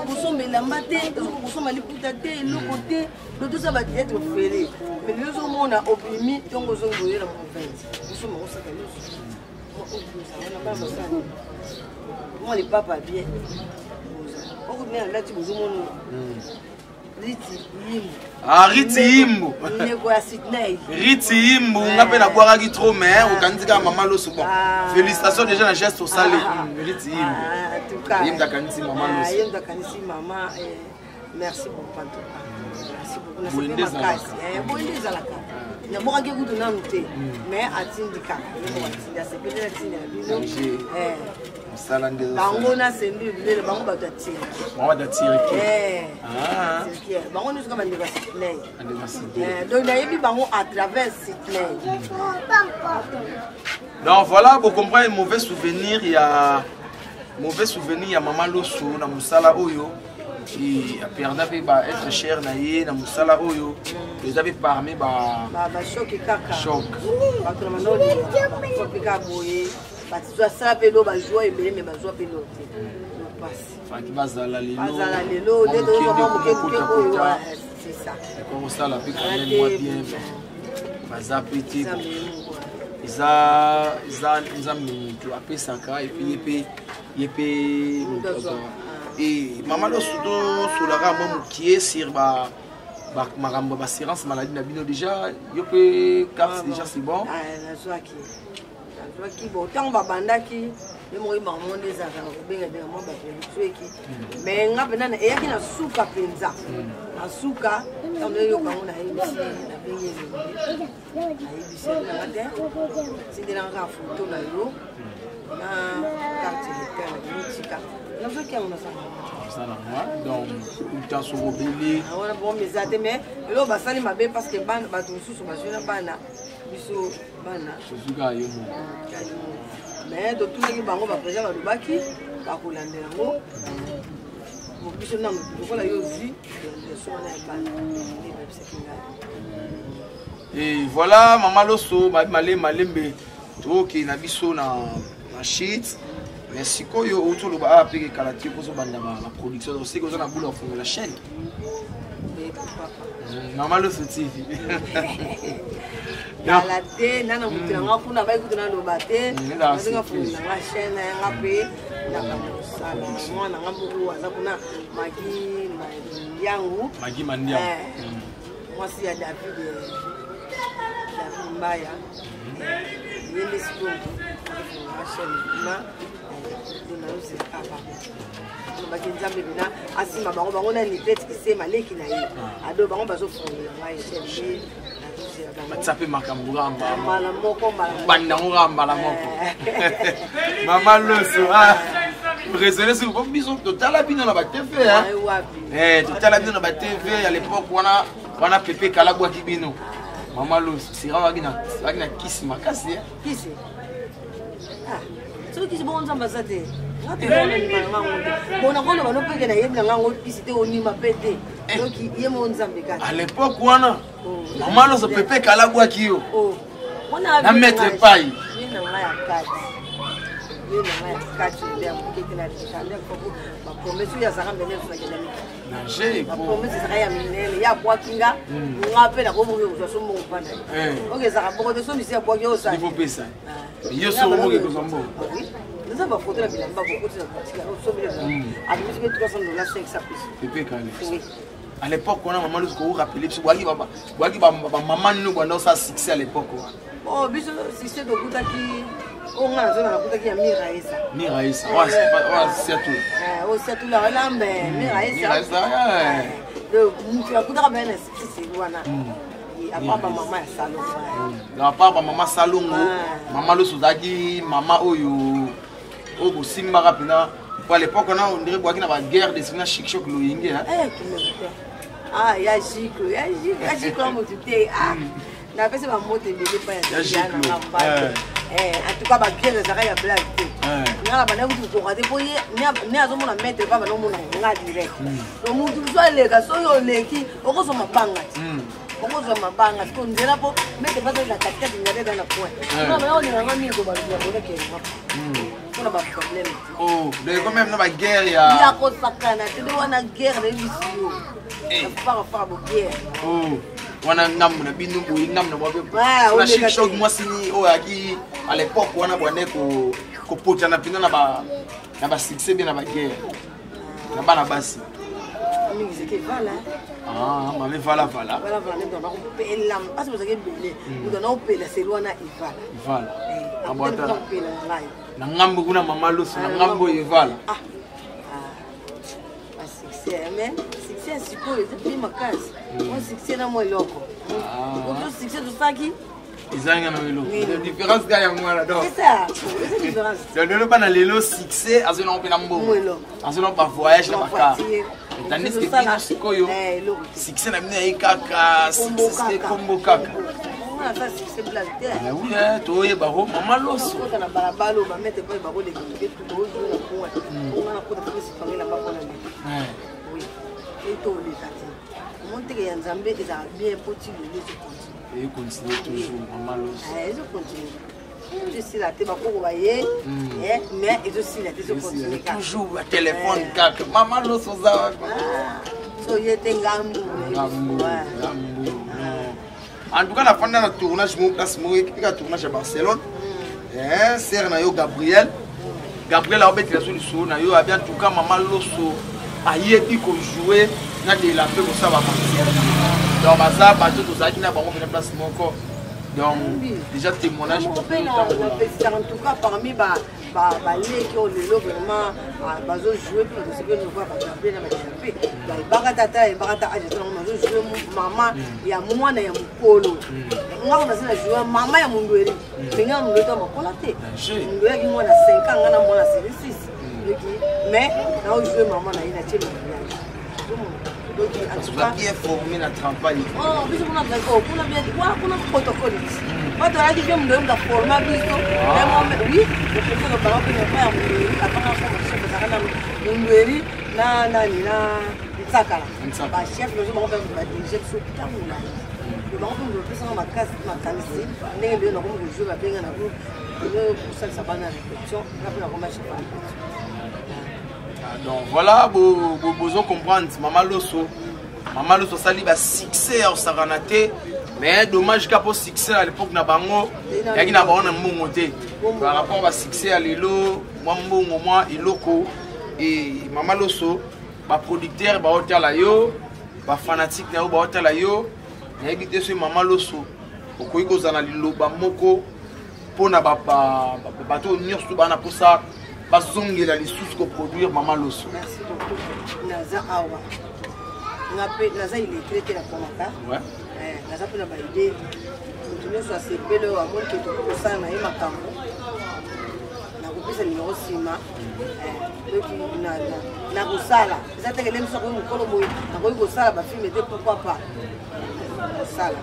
Nous sommes les matés, nous sommes les poutatés, le côté, tout ça va être fait. Mais nous sommes on a opprimé, donc nous sommes dans la province. Nous sommes au Sakalos. Moi, les papas bien. On est là, tu vous Riti Imbu. Riti Imbu, on appelle la boire qui trop mais au candidat Maman Loso. Félicitations déjà la geste au salé. Riti Imbu. En tout cas, Maman Loso. Merci beaucoup en tout cas. Merci beaucoup. Bonne des à la carte. Il y a beaucoup de gens qui ont mais à Tindika. Il y a bango na sendu bilele bango bato atiri Maman d'attirer qui? ah bango nous comme ndeko Sydney donc nayebi bango à travers Sydney. Donc voilà, vous comprenez, mauvais souvenir, il y a Maman Loso na musala oyo qui a perdu être cher naïe na musala oyo les avait parmi ba choc kaka choc bato na manoli ba pika boye bato ça pelo ba joie ebele mais ba joie pelo te passe qui bazala lelo de do c'est ça comme ça la pique moi bien baza petit ils ont apesaka et puis et Maman Loso sur la rame qui est sur ba marambo assurance maladie na bino déjà yo pe carte déjà c'est bon na zwaki bon tant babandaki le moi maman des azana ko benga benga mo ba tweki mais ngape nana eyaki na suka penza na suka on yo kango na ibisi na benye na ibisi na ngate sindi na nga photo na yo na carte d'état na tika na zwaki on na ça na moi donc tout temps sur obéli on bon mais ça mais lo basali mabe parce que ban ba tout sous ba jona bana biso bana suka yo mo mais de tous les bango ba président ba lubaki ba kolandela ngo mo biso na mo ko la yo zi de sona ya bana ni ba sekinga. Et voilà Maman Loso malembe to ki na biso na shit. Merci quoi yo autour le bas appeler Kalati pour son banda la production aussi que on a boule au la chaîne. Maman Loso TV. Kalati nana mutanga kuna ba ikutina lo bate. Nga funa la chaîne nga pe na sala mwana nga mbuku waza kuna magi yangu. Magi mandia. Moi si ya David Mbaya. Yende sipo. La chaîne na bakinzambe bina asima bango bango na nipeti kisema leki na ye ado bango bazofongola ngai chef batsape makambo ngamba mala moko banda ngamba la moko Maman Loso raisonner sur bon biso total bino na ba TV hein total bino na ba TV à l'époque wana Pepe Kalabwa kibino Maman Loso sira wagina kisi makasi kisi so kisi bon nzamba zate ngate bona ni mango bona bona banopeke na yebla ngango kisi te onima pete donc yemo nzambe kati à l'époque wana Maman Loso Pepe Kalabwa kiyo ona na mettre paille ni na ngaya kati ni na ngaya kati ndia mukeke na tshanda ko ba promesse ya zaka mbele funa kela na je ba promesse zaka ya minene ya kwa kinga ngape na ko mo ko so mo bana ok zaka boko de so misi ya kwa yo sa il faut pesa yo so mo ke ko sombo nous avons photo la bilamba ko ko na so bile a mis que $300 500 Pepe Kalabwa à l'époque on a Maman Loso ko rappeler biso bwaki ba maman no banda ça succès à l'époque oh biso succès de kutaki on a zona kutaki ya Miraisa c'est tout oh c'est tout la lambe Miraisa de mtu akutaka bana sisi wana papa maman ya salon la papa maman salon Maman Loso zaki maman oyo obo simba pina pour l'époque on dirait bwaki na ba guerre de sina chic choc lo yinge ah ya jiko mo tuté ah na pese ba moto bébé pa ya na ngamba en tout cas ba guerre ça ya blague ngala bana ku ko kate boye ni azomona mettre pa bana mona nga direct no mutu swaleka so yo leki okoso mabanga okoso mabanga ko ndela po mettre pa za katikati ngare na point no ba oni nga mi ko ba ya ke on a pas de problème. Oh, mais quand même, la guerre, il y a. Il y a quoi de sacana, tu dois avoir une guerre, les visions. Il faut faire une guerre. Oh, on a un homme, on a bien nous, on a un homme. On a chic choc, moi, si on a dit à l'époque, on a bonné qu'au pot, on a bien na ba succès bien na ba guerre. Na ba na basi. Mais c'est que voilà. Ah, mais voilà. Voilà, donc on peut la parce que vous avez belé. Nous donnons peut la c'est loin na Ivala. Ivala. Ah bon, on peut la live. Na ngambo kuna Maman Loso na ngambo Ivala. Succès mais succès c'est quoi le plus ma case. Moi succès na moi loko. Autre succès de ça qui Ils ont une différence quand il y a moi là-dedans. C'est ça, c'est une différence. Donc, nous pas dans le succès, à ce moment où à ce moment où voyage là bas. Tandis que Pino Sikoyo, succès n'a mis kaka, succès combo kaka. On a succès blaté. Oui, toi et baro, maman loso. On a balabalo, on va mettre pas baro les gars, tout le jour on a pas de plus parler là-bas pour la vie. Oui. Et tout les tati. Monter que Nzambe est bien petit le laisser continuer. Et continuer toujours maman loso. Je continue. Je suis là, tu vas pour voyer, mais je suis là, tu continues. Toujours à téléphone, kaka. Maman loso ça. So il était gamou. En tout cas, la fin de la tournage, je place mon tournage à Barcelone. C'est Nayo Gabriel. Gabriel a obéi la solution. Nayo a bien tout cas maman loso. Aïe qui jouer na de la paix pour ça va partir. Donc ça, pas tout ça qui n'a pas de place mon corps. Donc déjà témoignage. En tout cas parmi les qui ont le lot vraiment bazo jouer pour ce que nous voit pas champion na champion. Donc bagatata et bagata aje donc bazo jouer maman ya mwana ya mukolo. Moi on a jouer maman ya mundweri. Benga mundweta makolate. Mundweri ki mwana 5 ans ngana mwana 6. Mais na jouer maman na ina tshelo. Donc en tout cas bien formé na travail. Oh, biso kuna d'accord, kuna bien quoi, kuna protocole. Moi de la qui vient me donner la format biso. Même oui, je peux le ballon que je fais à mon attends ça chef ça na mundweri na Ntsakala. Ba chef le jour on va diriger sur Tamula. Le ballon que je fais ça ma casse ma canisse. Né le no comme je joue la bien na vous. Pour ça ça va na répétition, après on va chef. Donc voilà, vous comprendre, Maman Loso, ça libre succès au Saranaté, mais dommage qu'à pour succès à l'époque n'a pas il y a qui n'a pas un bon monté. Par rapport à succès à l'élo, moi, iloko et Maman Loso, ma producteur, ba hôtel la yo, ba fanatique na yo, ba hôtel la yo, na éviter ce Maman Loso, pour que vous en allez ba moko, pour na ba bateau nyos ba na pour ça. Bazongela les sous que produire Maman Loso. Merci beaucoup. Naza Awa. Naza il est traité la pomaka. Ouais. Naza pour la idée. Continuer sur ces belles à mon qui est tout ça na yema kambo. Na kopisa numéro sima. Donc na kosala. Ça te kelem so ko mukolo boy. Na ko kosala ba film était pourquoi pas. Kosala.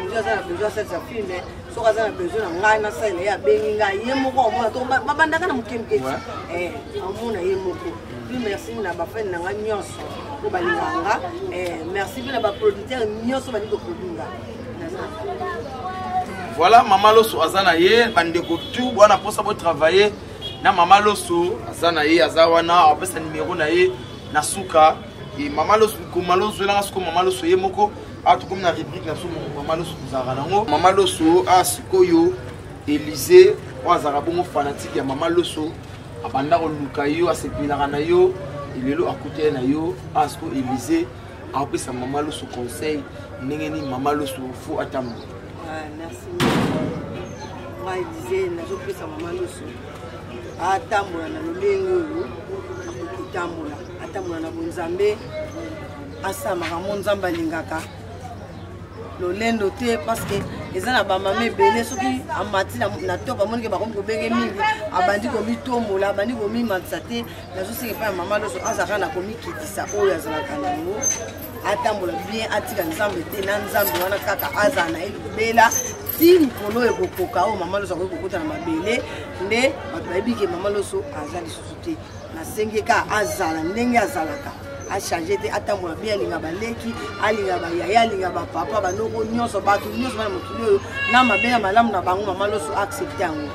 Nous avons besoin de cette film, mais si on a besoin de ngana sala ya benga yemoko mona to babandaka na mukemketi amona yemoko. Puis merci na ba fan na nyonso ko balinganga merci na ba producteur nyonso bali ko produire. Voilà Maman Loso azana ye bandeko tout bwana posa bo travailler na Maman Loso azana ye azawana apesa numéro na ye na suka et Maman Loso ko malozo la ko Maman Loso yemoko. Ah, tout comme dans la réplique, Maman Loso, Maman Loso, ah, Sikoyo, Élysée, on a un fanatique, Maman Loso, à Bandaro Lukayo, à Sepinaranayo, il est là à côté de Nayo, à Siko Élysée, après ça, Maman Loso conseil, Nengeni, Maman Loso, faut attendre. Merci. Moi, Élysée, je pris sa Maman Loso. Attends, na Lulengo, attends, na Bonzambe, Asama, Monzamba Lingaka. Lolendo te parce que les gens ba mamé belé soki amati na to ba monike ba ko benge mingi abandi ko mitombo la bandi ko mi matsate na zo sike pa Maman Loso azaka na ko mi kitisa oya zala kanango atambola bien atika nzambe te na nzambe wana kaka azana elubela ti nkolo ekokoka o Maman Loso ko kokota na mabele nde bato bayebi ke Maman Loso azali susuté na sengeka azala ndenge azalaka a changé te atambola bien linga baleki alinga ba yaya linga ba papa banoko nyonso bato nyonso bana mokili na mabena malamu na bango Maman Loso accepter yango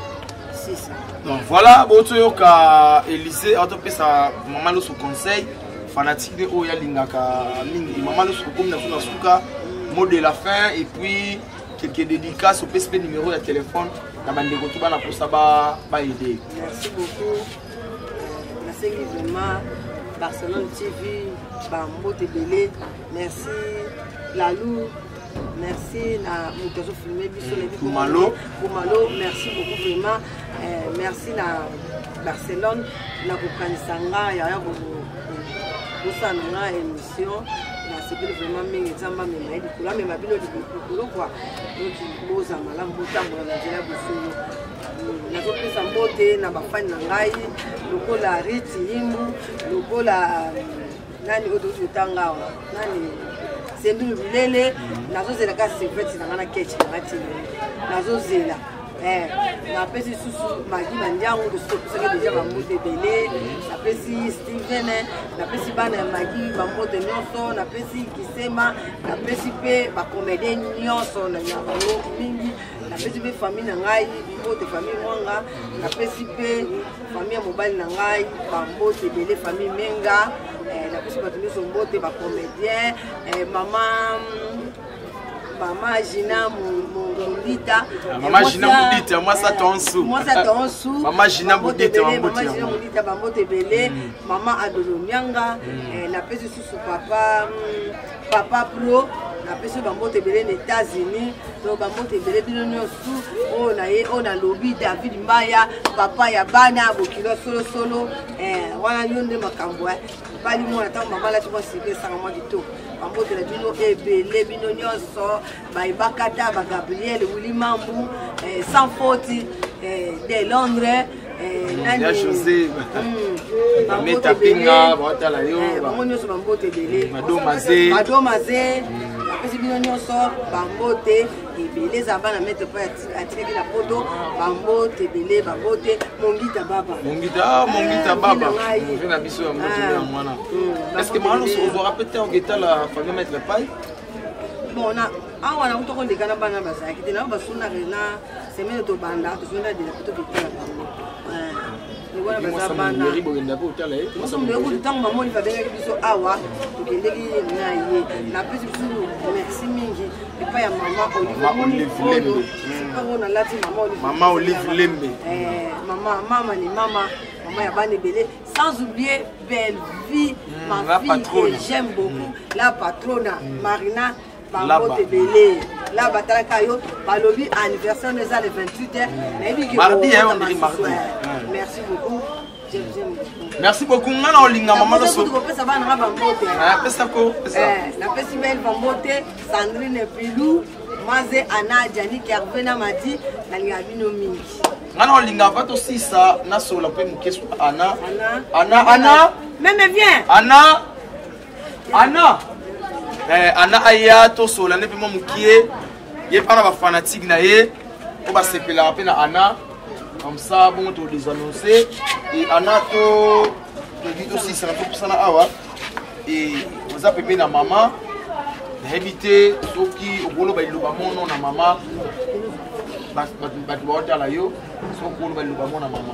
c'est ça. Donc voilà boto yoka Élysée autopesa Maman Loso conseil fanatique de oya lingaka mingi Maman Loso comme na suka mot de la fin et puis quelques dédicaces au PSP numéro de téléphone na bandeko to bana posa ba aider. Merci beaucoup. Merci vraiment Barcelone TV, Bambote Belé, merci Lalou, merci na Moutozo Filmé, Kumalo, merci beaucoup vraiment, merci na Barcelone, na Kukanisanga, Yaya Bosananga émission, nasepeli vraiment mingi nzambe amema ye likolo amema bino likolo kwa oki boza malamu botambola na nzela bosolo nazopesa mbote na bafani na ngai lokola riti yimbu lokola nani oyo tokuti kotanga awa nani sendulu bilele nazozela ka seveti na ngai na kechi na ngai tini nazozela napesi susu magi mandiango tosokosaki deja bambote ebele napesi Steven napesi bana ya magi bambote nyonso napesi Kisema napesi mpe bakomedie nyonso na bango mingi napesi mpe famille na ngai mbote famille mwanga napesi mpe famille ya mobali na ngai bambote ebele famille menga napesi bato nyonso mbote bacomédien Mama Gina Moudita. Mama Gina Moudita, moi ça tonsu. Moi ça tonsu. Mama Gina Moudita, Mama Gina Moudita, Bambote Belé. Mama Adolo Mianga. La pesi sous papa pro. La pesi Bambote Belé aux États-Unis. Donc Bambote Belé bino sous. On a lobby David Maya. Papa Yabana Bokilo solo. Wana yonde makambo. Bali mo na tango mama la tu vois c'est ça moi du tout. Bambote la bino ebele bino nyonso baibakata ba Gabriel Willy Mambu sans faute de Londres nani José Bameta Pinga batala yo bango nyonso bambote ebele madomaze apesi bino nyonso bambote ebele zaba na mettre pa atikaki na poto bambote ebele bambote mongita baba je na biso ya mbote na mwana est-ce que mwana se revoira peut-être en guetta la famille mettre paille bon na awa na kutoko ndekana bana bazaki te na basuna rena semaine to banda to sunda de la poto bitala bango voilà bazabana mamoni babengaki biso awa tokendeki na ye na pesi biso merci mingi epai ya mama Olive nalati mama Olive Lembe mama ni mama ya bana ebele sans oublier Belle Vie ma fille que j'aime beaucoup la patronne Marina Bambote Belé là batalaka yo balobi anniversaire nous a le 28 mardi on dit mardi merci beaucoup j'aime beaucoup merci beaucoup ngana olinga mama so ko pesa bana nga bambote pesa ko na pesi belle bambote Sandrine Pilou Maze Ana Jani Kervena Madi na linga bino mingi ngana olinga vato sisa na sola pe mukesu Ana même viens Ana Ana aya to sola ne pe mo mukie ye para ba fanatique na ye ko ba sepela pe na Ana comme ça bon to les annoncer et Ana to dit aussi ça pour ça na awa et vous a pepé na maman éviter soki okolo ba iluba mono na mama ba la yo sokolo ba iluba mono na mama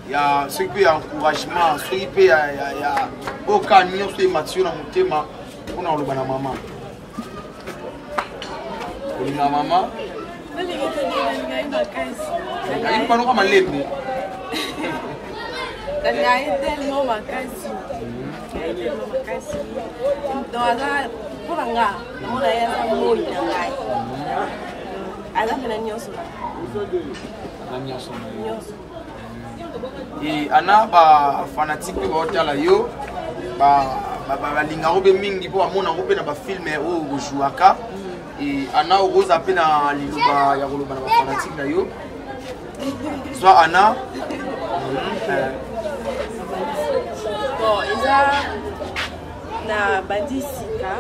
ya ce qui encouragement ce qui peut ya aucun nyo ce matio na mutema kuna oloba na mama na mama ngai pano kama lembe ngai tellement makasi donc pour nga mona ya moi na ngai ala mena nyonso et Ana ba fanatique pe ba otala yo ba linga robe mingi po amona robe na ba film o jouaka et Ana roza pe na liloba ya koloba na ba fanatique na yo soit Ana bon eza na bandi sika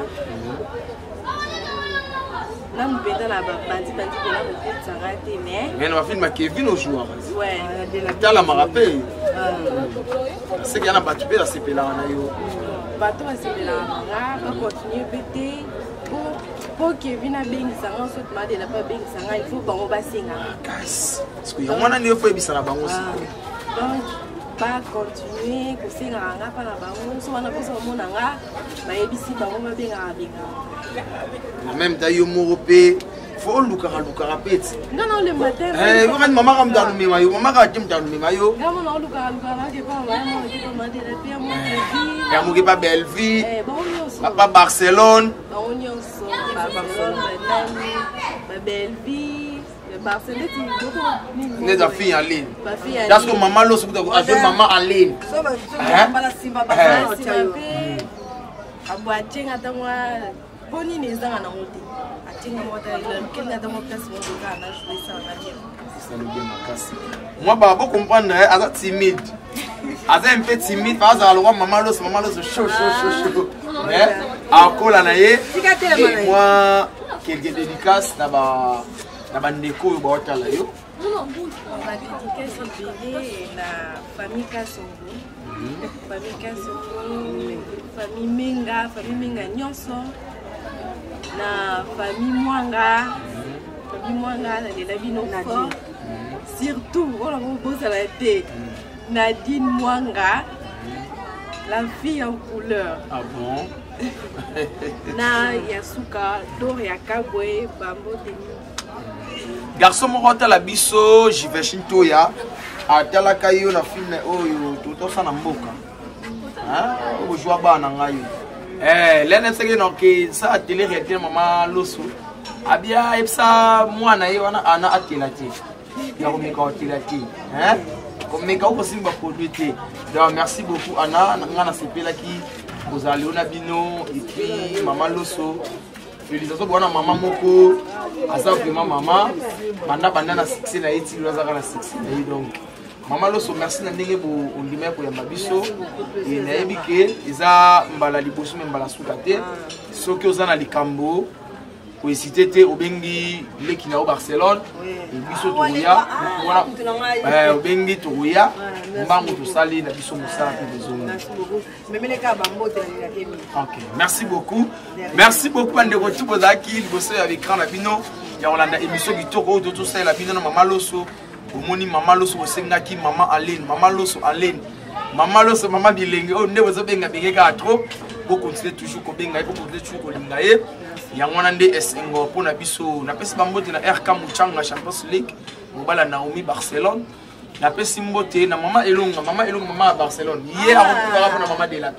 na mpenda na bandi pona kokotisa te mais na ba film Kevin o jouaka ouais tala marape c'est qu'il y a battu pe la sepela na yo bato basepelaka manga bacontinue pete po Kevin abengisanga soki madela mpe abengisanga il faut bango basengaka kasi parce que yango nani yo fo ebisana bango donc bacontinue kosengaka nga mpa na bango so wana mposa omona nga bayebisi bango babengaka en même temps yo moko mpe fo olukaka peti nga na olemba te yokani mama ka mutanu mema yo mama ka te mutanu mema yo nga mona olukaka nakepa bayamona madela mpe ya moke pa Belle Vie bango nyonso pa Barcelone bango nyonso Barcelone Belle Vie Barcelone neza fille en ligne parce que maman lo sokuta ko azo maman en ligne abo atenga tango boni nezanga na moto atenga moto kenga tango place mo ka na jouer ça na bien ça le bien makasi moi ba bo comprendre asa timide asa un peu timide parce que alors maman lo chaud mais akola na ye moi quelques dédicaces na ba ndeko ba otala yo on va dédicace au bébé la famille Kasongo famille Menga nyonso na famille Mwanga la bino fort surtout on a besoin la tête Nadine Mwanga la fille en couleur. Ah bon? Na Yasuka Doria Kabwe Bambo Demi garçon moko la biso jive shintoya atala kayo na film oyo totosa na mboka hein o joa bana ngayo lene sege no ke sa télé réalité mama loso abia epsa mwana ye wana ana atela te ya ko meka atela te hein ko meka ko simba produit te donc merci beaucoup ana ngana sepela ki ozali ona bino et puis mama loso félicitations pour maman moko asa vraiment maman banda na succès na eti loza na succès donc maman loso merci na ndenge bo ondima ko yamba biso et na ebike eza mbala liboso mbala suka te soki ozana likambo ko hésiter te obengi leki na Barcelone biso toya wana obengi toya mbango tosali na biso musala pe besoin. OK, merci beaucoup ande retour bozaki liboso ya écran na bino ya Olanda émission bitoko to to sala bino na mama loso omoni mama loso osengaki mama Aline mama loso mama bilenge o ndebo zo benga bengeka trop pour continuer toujours ko benga pour continuer toujours ko linga ye ya ngwana nde esengo pona biso na pesi bambote na RK Muchanga Champions League mobala Naomi Barcelone na pesi mbote na mama elonga mama Barcelone ye akopaka pona mama de la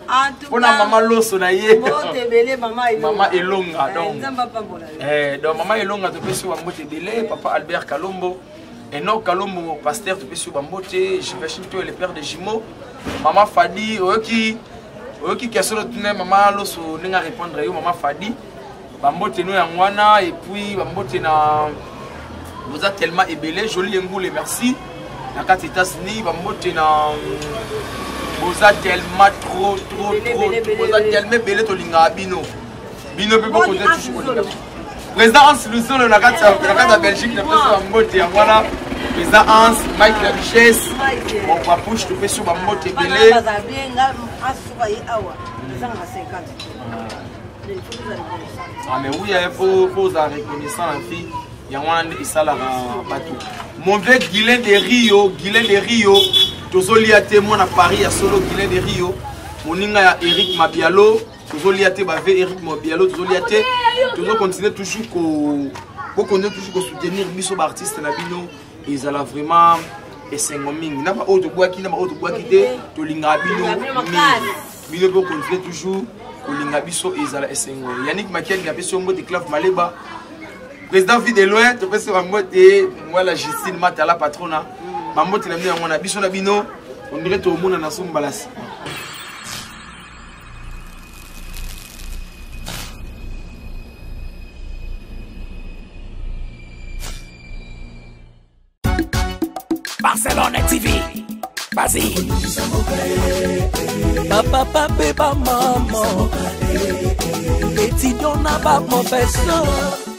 pona mama loso na ye mbote belé mama elonga donc mama elonga to pesi wa mbote belé papa Albert Kalombo Enoch Kalombo pasteur to pesi wa mbote j'imagine toi le père de jumeaux mama Fadi oki question de mama loso ninga répondre yo mama Fadi bambote no ya ngwana et puis bambote na vous êtes tellement ébélé joli ngoule merci na kati États-Unis bambote na vous êtes tellement trop vous êtes tellement ébélé to linga bino pe ko côté toujours président Hans Lusolo na kati ya Belgique na pesa bambote ya ngwana président Hans Mike la richesse bon papouche to pesa bambote ébélé ah mais oui il faut reconnaissant la fille il y a un salaire bateau mon vieux Guilain de Rio tozolia témoin à Paris à solo Guilain de Rio moninga ya Eric Mabialo tozolia té ba Eric Mabialo tozolia té tozo continuer toujours ko soutenir biso ba artiste na bino ils ala vraiment esengoming na ba auto boaki te to linga bino pour continuer toujours Olinga biso ezala esengo Yannick Makiel na peso mbote Clave Maleba président vie de loin to peso mbote mwala Justine Mata la patrona mbote na mwana na biso na bino on dirait to mona na sombalasi Barcelone TV. Vas-y. Papa, maman. Et tu donnes pas mon personne.